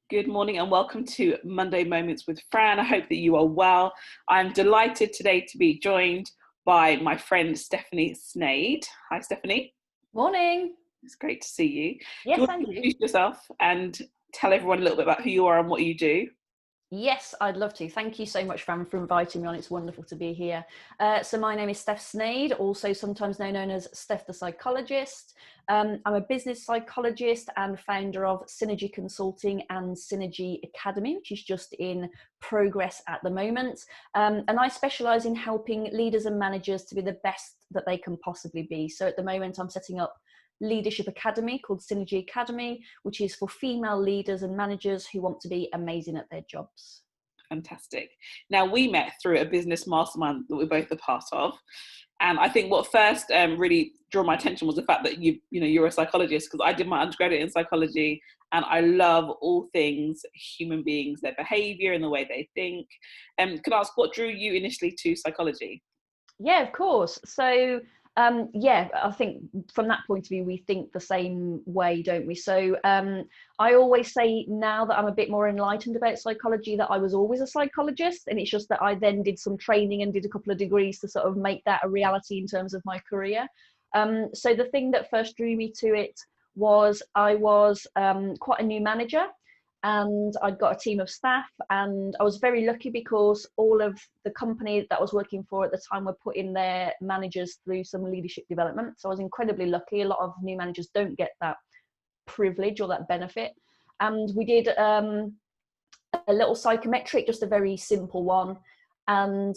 Good morning and welcome to Monday Moments with Fran. I hope that you are well. I'm delighted today to be joined by my friend Stephanie Snade. Hi, Stephanie. Morning. It's great to see you. Do you Yes, want and to you. introduce yourself and tell everyone a little bit about who you are and what you do? Yes, I'd love to. Thank you so much, Fran, for inviting me on. It's wonderful to be here. So my name is Steph Snade, also sometimes known as Steph the psychologist. I'm a business psychologist and founder of Synergy Consulting and Synergy Academy, which is just in progress at the moment. And I specialise in helping leaders and managers to be the best that they can possibly be. So at the moment, I'm setting up leadership academy called Synergy Academy, which is for female leaders and managers who want to be amazing at their jobs. Fantastic. Now, we met through a business mastermind that we're both a part of. And I think what first really drew my attention was the fact that you're a psychologist, because I did my undergraduate in psychology and I love all things human beings, their behavior and the way they think. Could I ask what drew you initially to psychology? Yeah, of course. So I think from that point of view, we think the same way, don't we? So I always say now that I'm a bit more enlightened about psychology that I was always a psychologist. And it's just that I then did some training and did a couple of degrees to sort of make that a reality in terms of my career. So the thing that first drew me to it was I was quite a new manager, and I'd got a team of staff, and I was very lucky because all of the company that I was working for at the time were putting their managers through some leadership development. So I was incredibly lucky. A lot of new managers don't get that privilege or that benefit. And we did a little psychometric, just a very simple one. And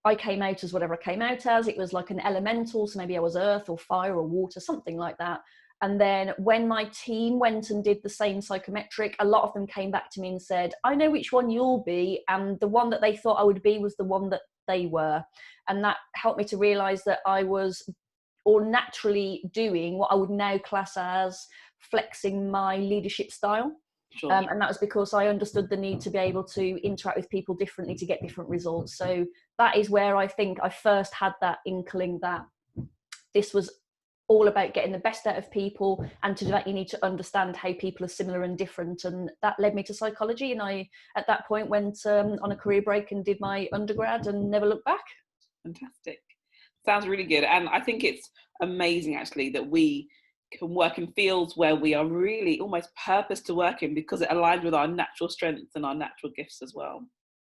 I came out as whatever I came out as. It was like an elemental, so maybe I was earth or fire or water, something like that. And then when my team went and did the same psychometric, a lot of them came back to me and said, I know which one you'll be. And the one that they thought I would be was the one that they were. And that helped me to realize that I was all naturally doing what I would now class as flexing my leadership style. Sure. And that was because I understood the need to be able to interact with people differently to get different results. So that is where I think I first had that inkling that this was all about getting the best out of people, and to do that you need to understand how people are similar and different, and that led me to psychology. And I at that point went on a career break and did my undergrad and never looked back. Fantastic. Sounds really good. And I think it's amazing actually that we can work in fields where we are really almost purpose to work in, because it aligns with our natural strengths and our natural gifts as well.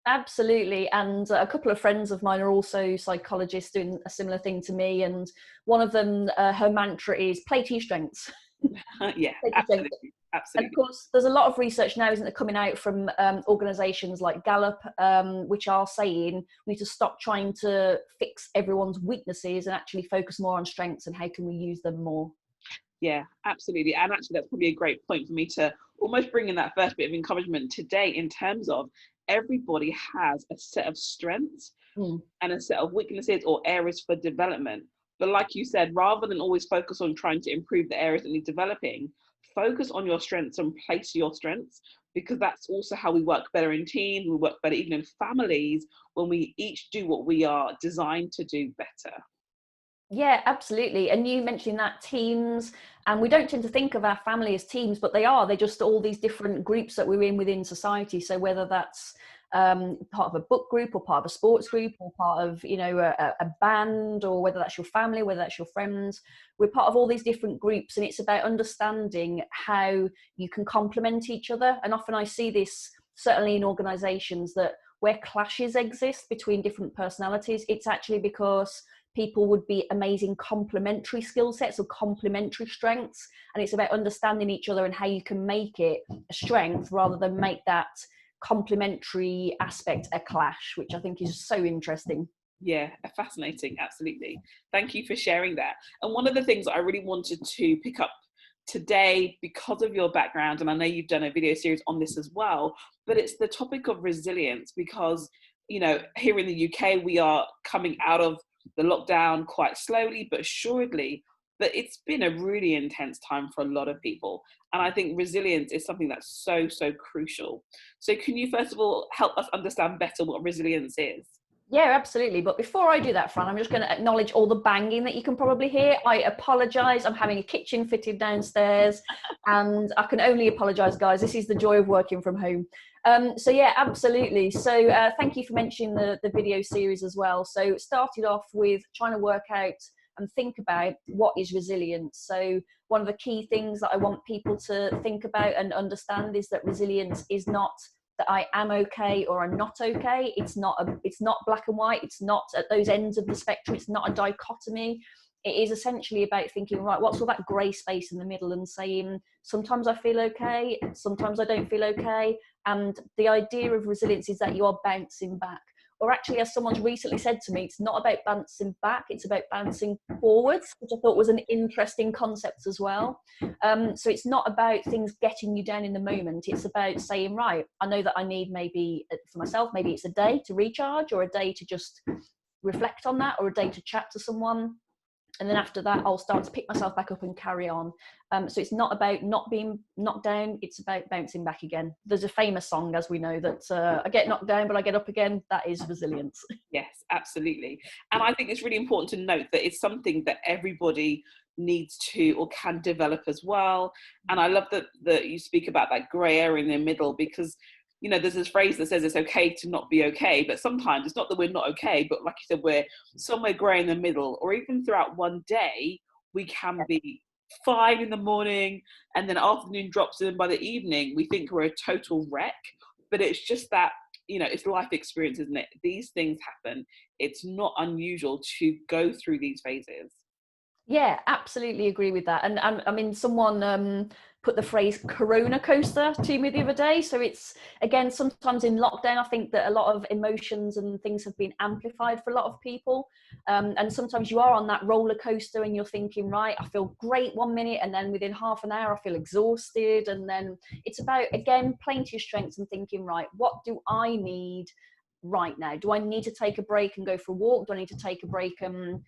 Absolutely. And a couple of friends of mine are also psychologists doing a similar thing to me. And one of them, her mantra is play to your strengths. Yeah, Play to your strengths. absolutely. And of Absolutely. course, there's a lot of research now, isn't there, coming out from organisations like Gallup, which are saying we need to stop trying to fix everyone's weaknesses and actually focus more on strengths and how can we use them more. Yeah, absolutely. And actually, that's probably a great point for me to almost bring in that first bit of encouragement today, in terms of everybody has a set of strengths Mm. and a set of weaknesses or areas for development. But like you said, rather than always focus on trying to improve the areas that need developing, focus on your strengths and place your strengths, because that's also how we work better in teams. We work better even in families when we each do what we are designed to do better. Yeah, absolutely. And you mentioned that teams, and we don't tend to think of our family as teams, but they're just all these different groups that we're in within society. So whether that's part of a book group or part of a sports group or part of, a band, or whether that's your family, whether that's your friends, we're part of all these different groups. And it's about understanding how you can complement each other. And often I see this certainly in organizations, that where clashes exist between different personalities, it's actually because people would be amazing complementary skill sets or complementary strengths. And it's about understanding each other and how you can make it a strength rather than make that complementary aspect a clash, which I think is so interesting. Yeah, fascinating. Absolutely. Thank you for sharing that. And one of the things I really wanted to pick up today, because of your background, and I know you've done a video series on this as well, but it's the topic of resilience, because, here in the UK, we are coming out of the lockdown quite slowly but surely, but it's been a really intense time for a lot of people. And I think resilience is something that's so, so crucial. So can you first of all help us understand better what resilience is? Yeah, absolutely. But before I do that, Fran, I'm just going to acknowledge all the banging that you can probably hear. I apologise. I'm having a kitchen fitted downstairs, and I can only apologise, guys. This is the joy of working from home. So yeah, absolutely. So thank you for mentioning the video series as well. So it started off with trying to work out and think about what is resilience. So one of the key things that I want people to think about and understand is that resilience is not that I am okay or I'm not okay. It's not black and white. It's not at those ends of the spectrum. It's not a dichotomy. It is essentially about thinking, right, what's all that grey space in the middle, and saying, sometimes I feel okay, sometimes I don't feel okay. And the idea of resilience is that you are bouncing back. Or actually, as someone's recently said to me, it's not about bouncing back, it's about bouncing forwards, which I thought was an interesting concept as well. So it's not about things getting you down in the moment. It's about saying, right, I know that I need, maybe for myself, maybe it's a day to recharge, or a day to just reflect on that, or a day to chat to someone. And then after that, I'll start to pick myself back up and carry on. So it's not about not being knocked down, it's about bouncing back again. There's a famous song, as we know, that I get knocked down, but I get up again. That is resilience. Yes, absolutely. And I think it's really important to note that it's something that everybody needs to or can develop as well. And I love that you speak about that grey area in the middle, because there's this phrase that says it's okay to not be okay, but sometimes it's not that we're not okay, but like you said, we're somewhere grey in the middle, or even throughout one day, we can be fine in the morning, and then afternoon drops in, by the evening, we think we're a total wreck. But it's just that, it's life experience, isn't it? These things happen. It's not unusual to go through these phases. Yeah, absolutely agree with that. And I mean, someone put the phrase Korona coaster to me the other day. So it's, again, sometimes in lockdown, I think that a lot of emotions and things have been amplified for a lot of people. And sometimes you are on that roller coaster and you're thinking, right, I feel great one minute, and then within half an hour, I feel exhausted. And then it's about, again, playing to your strengths and thinking, right, what do I need right now? Do I need to take a break and go for a walk? Do I need to take a break and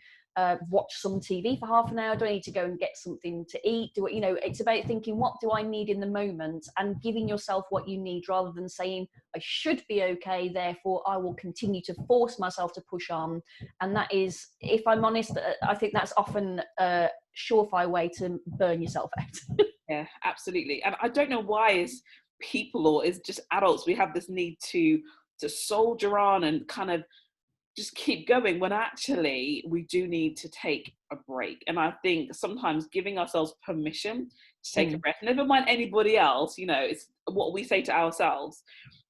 watch some TV for half an hour? Do I need to go and get something to eat? It's about thinking, what do I need in the moment, and giving yourself what you need, rather than saying, I should be okay, therefore I will continue to force myself to push on. And that is, if I'm honest, I think that's often a surefire way to burn yourself out. Yeah, absolutely. And I don't know why, as people or as just adults, we have this need to soldier on and kind of just keep going, when actually we do need to take a break. And I think sometimes giving ourselves permission to take a breath, never mind anybody else, it's what we say to ourselves,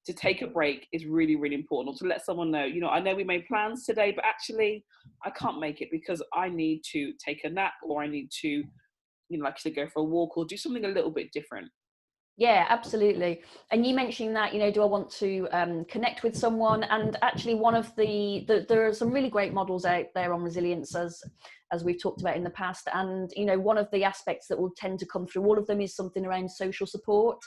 to take a break is really, really important. Or to let someone know, I know we made plans today, but actually I can't make it because I need to take a nap, or I need to, like you said, go for a walk or do something a little bit different. Yeah, absolutely. And you mentioning that, do I want to connect with someone? And actually, one of there are some really great models out there on resilience, as we've talked about in the past. And one of the aspects that will tend to come through all of them is something around social support.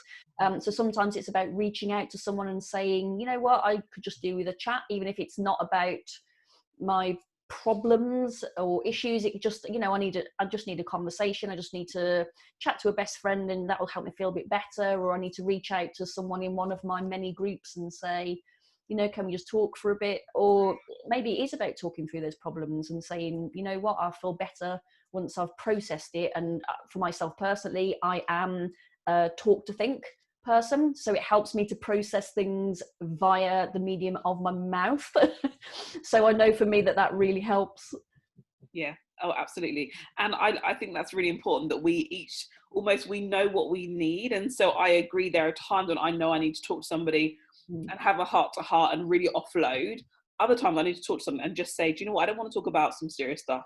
So sometimes it's about reaching out to someone and saying, you know what, I could just do with a chat, even if it's not about my problems or issues. It just, I just need a conversation. I just need to chat to a best friend, and that will help me feel a bit better. Or I need to reach out to someone in one of my many groups and say, can we just talk for a bit? Or maybe it is about talking through those problems and saying, you know what, I feel better once I've processed it. And for myself personally, I am a talk to think person, so it helps me to process things via the medium of my mouth. So I know for me that really helps. Yeah. Oh, absolutely. And I think that's really important, that we each we know what we need. And so I agree, there are times when I know I need to talk to somebody and have a heart to heart and really offload. Other times I need to talk to someone and just say, do you know what, I don't want to talk about some serious stuff.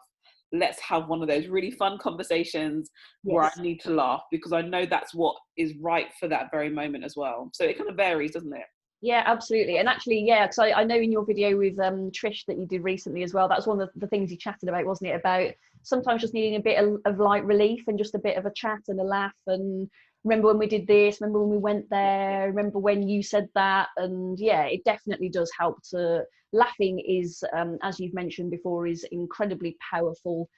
Let's have one of those really fun conversations where I need to laugh, because I know that's what is right for that very moment as well. So it kind of varies, doesn't it? Yeah, absolutely. And actually, yeah, because I know in your video with Trish that you did recently as well, that's one of the things you chatted about, wasn't it? About sometimes just needing a bit of light relief and just a bit of a chat and a laugh. And remember when we did this, remember when we went there, remember when you said that. And yeah, it definitely does help to, laughing is, as you've mentioned before, is incredibly powerful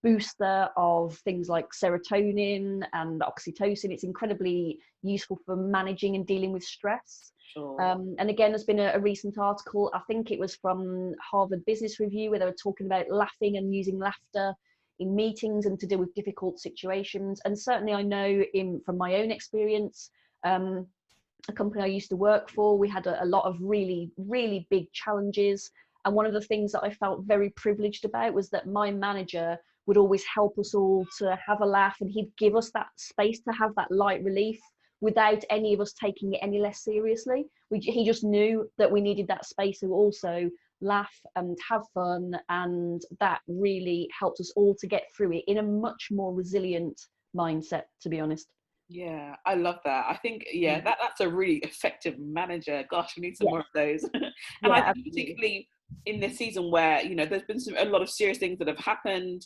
booster of things like serotonin and oxytocin. It's incredibly useful for managing and dealing with stress. Sure. And again, there's been a recent article, I think it was from Harvard Business Review, where they were talking about laughing and using laughter in meetings and to deal with difficult situations. And certainly I know from my own experience, a company I used to work for, we had a lot of really, really big challenges. And one of the things that I felt very privileged about was that my manager would always help us all to have a laugh, and he'd give us that space to have that light relief without any of us taking it any less seriously. He just knew that we needed that space to also laugh and have fun, and that really helped us all to get through it in a much more resilient mindset, to be honest. Yeah, I love that. I think, yeah, that's a really effective manager. Gosh, we need some more of those. And I think absolutely. particularly in this season where, you know, there's been a lot of serious things that have happened,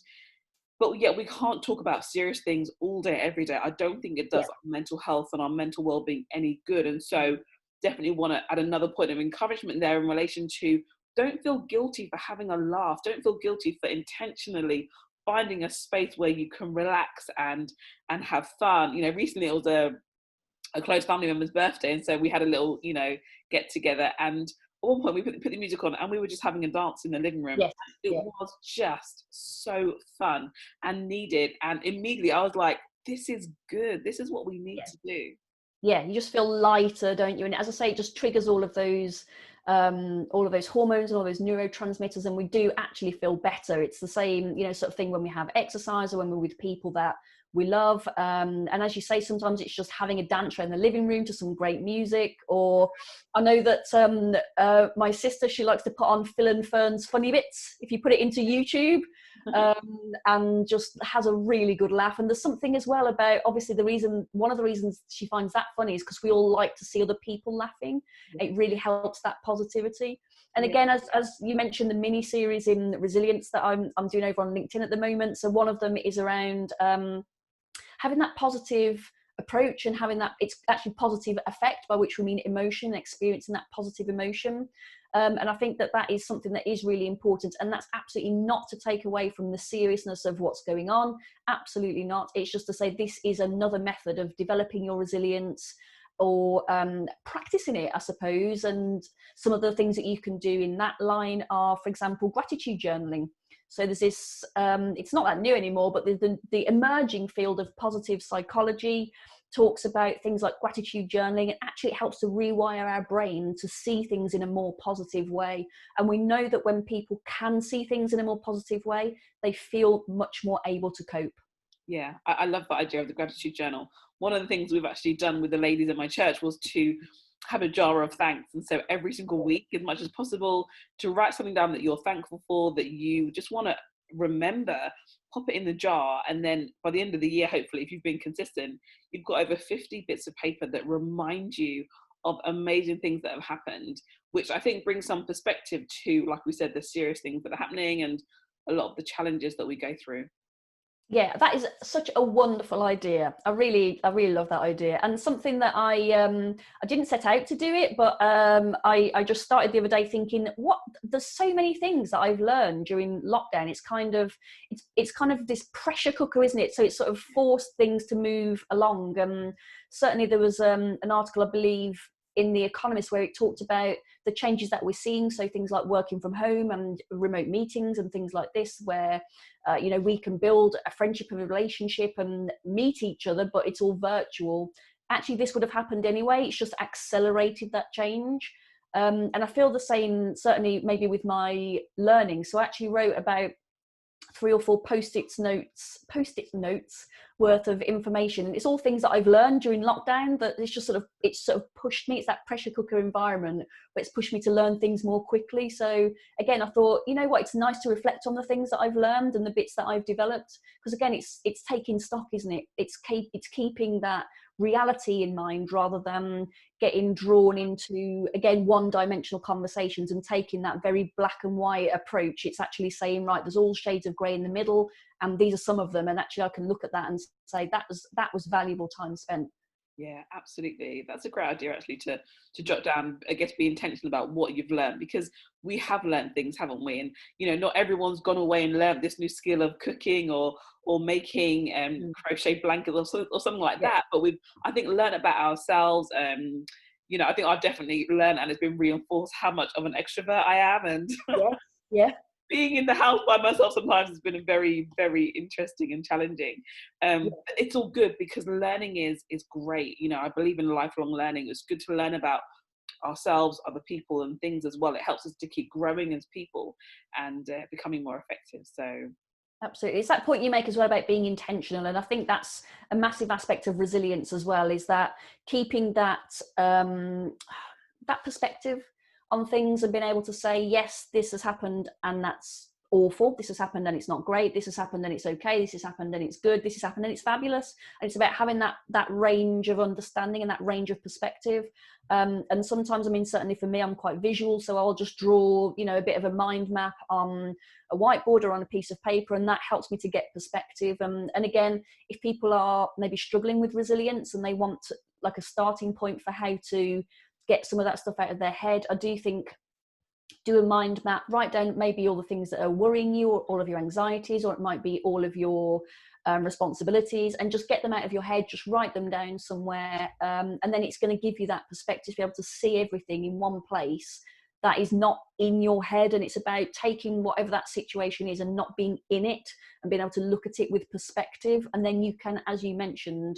but yet we can't talk about serious things all day, every day. I don't think it does our mental health and our mental well-being any good. And so definitely want to add another point of encouragement there in relation to, don't feel guilty for having a laugh. Don't feel guilty for intentionally finding a space where you can relax and have fun. You know, recently it was a close family member's birthday, and so we had a little, you know, get together, and at one point we put the music on and we were just having a dance in the living room. It was just so fun and needed, and immediately I was like, this is good, this is what we need to do. Yeah, you just feel lighter, don't you? And as I say, it just triggers all of those hormones and all those neurotransmitters, and we do actually feel better. It's the same, you know, sort of thing when we have exercise or when we're with people that we love. And as you say, sometimes it's just having a dance around the living room to some great music. Or I know that my sister, she likes to put on Phil and Fern's Funny Bits, if you put it into YouTube, and just has a really good laugh. And there's something as well about, obviously, one of the reasons she finds that funny is because we all like to see other people laughing. It really helps that positivity. And again, as you mentioned, the mini series in resilience that I'm doing over on LinkedIn at the moment. So one of them is around having that positive approach and having that, it's actually positive effect, by which we mean emotion, experiencing that positive emotion. And I think that is something that is really important, and that's absolutely not to take away from the seriousness of what's going on. Absolutely not. It's just to say this is another method of developing your resilience, or practicing it, I suppose. And some of the things that you can do in that line are, for example, gratitude journaling. So there's this, it's not that new anymore, but the emerging field of positive psychology talks about things like gratitude journaling. It actually helps to rewire our brain to see things in a more positive way. And we know that when people can see things in a more positive way, they feel much more able to cope. Yeah, I love that idea of the gratitude journal. One of the things we've actually done with the ladies in my church was to have a jar of thanks. And so every single week, as much as possible, to write something down that you're thankful for, that you just want to remember, pop it in the jar. And then by the end of the year, hopefully, if you've been consistent, you've got over 50 bits of paper that remind you of amazing things that have happened, which I think brings some perspective to, like we said, the serious things that are happening and a lot of the challenges that we go through. Yeah, that is such a wonderful idea. I really love that idea, and something that I didn't set out to do it, but I just started the other day thinking, there's so many things that I've learned during lockdown. It's kind of this pressure cooker, isn't it? So it's sort of forced things to move along. Certainly there was an article, I believe, in The Economist, where it talked about the changes that we're seeing. So things like working from home and remote meetings and things like this, where we can build a friendship and a relationship and meet each other, but it's all virtual. Actually, this would have happened anyway. It's just accelerated that change. And I feel the same, certainly maybe with my learning. So I actually wrote about 3 or 4 post-it notes worth of information, and it's all things that I've learned during lockdown, that it's sort of pushed me. It's that pressure cooker environment, but it's pushed me to learn things more quickly. So again, I thought, you know what, it's nice to reflect on the things that I've learned and the bits that I've developed, because again, it's taking stock, isn't it? It's keeping that reality in mind, rather than getting drawn into, again, one-dimensional conversations and taking that very black and white approach. It's actually saying, right, there's all shades of grey in the middle, and these are some of them, and actually I can look at that and say that was valuable time spent. Yeah, absolutely. That's a great idea actually to jot down, I guess, be intentional about what you've learned, because we have learned things, haven't we? And not everyone's gone away and learned this new skill of cooking or making Mm. crochet blankets or something like Yeah. that. But we've, I think, learned about ourselves. I think I've definitely learned, and it's been reinforced how much of an extrovert I am, and Yes. Yeah. being in the house by myself sometimes has been very, very interesting and challenging. Yeah. But it's all good, because learning is great. I believe in lifelong learning. It's good to learn about ourselves, other people, and things as well. It helps us to keep growing as people and becoming more effective. So Absolutely. It's that point you make as well about being intentional. And I think that's a massive aspect of resilience as well, is that keeping that that perspective on things and being able to say, yes, this has happened and that's awful. This has happened and it's not great. This has happened and it's okay. This has happened and it's good. This has happened and it's fabulous. And it's about having that range of understanding and that range of perspective. And sometimes, I mean, certainly for me, I'm quite visual, so I'll just draw, a bit of a mind map on a whiteboard or on a piece of paper, and that helps me to get perspective. And again, if people are maybe struggling with resilience and they want like a starting point for how to get some of that stuff out of their head, I do think do a mind map, write down maybe all the things that are worrying you, or all of your anxieties, or it might be all of your responsibilities, and just get them out of your head, just write them down somewhere, and then it's going to give you that perspective to be able to see everything in one place that is not in your head. And it's about taking whatever that situation is and not being in it, and being able to look at it with perspective. And then you can, as you mentioned,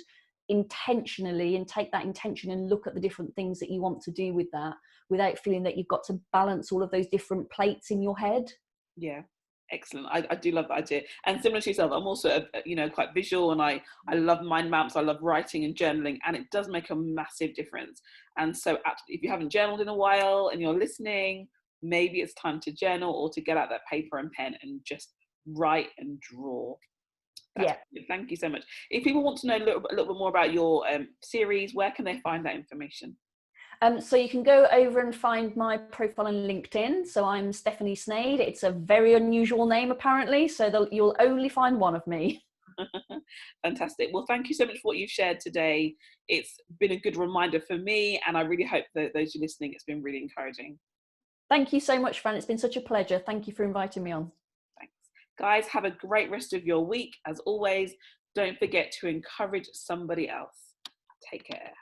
intentionally, and take that intention and look at the different things that you want to do with that, without feeling that you've got to balance all of those different plates in your head. yeah, excellent. I do love that idea. And similar to yourself, I'm also quite visual, and I love mind maps. I love writing and journaling, and it does make a massive difference. And so if you haven't journaled in a while and you're listening, maybe it's time to journal, or to get out that paper and pen and just write and draw. That's Yeah. brilliant. Thank you so much. If people want to know a little bit more about your series, where can they find that information? So you can go over and find my profile on LinkedIn. So I'm Stephanie Snade. It's a very unusual name, apparently, so you'll only find one of me. Fantastic. Well, thank you so much for what you've shared today. It's been a good reminder for me, and I really hope that those who are listening, it's been really encouraging. Thank you so much, Fran. It's been such a pleasure. Thank you for inviting me on. Thanks. Guys, have a great rest of your week. As always, don't forget to encourage somebody else. Take care.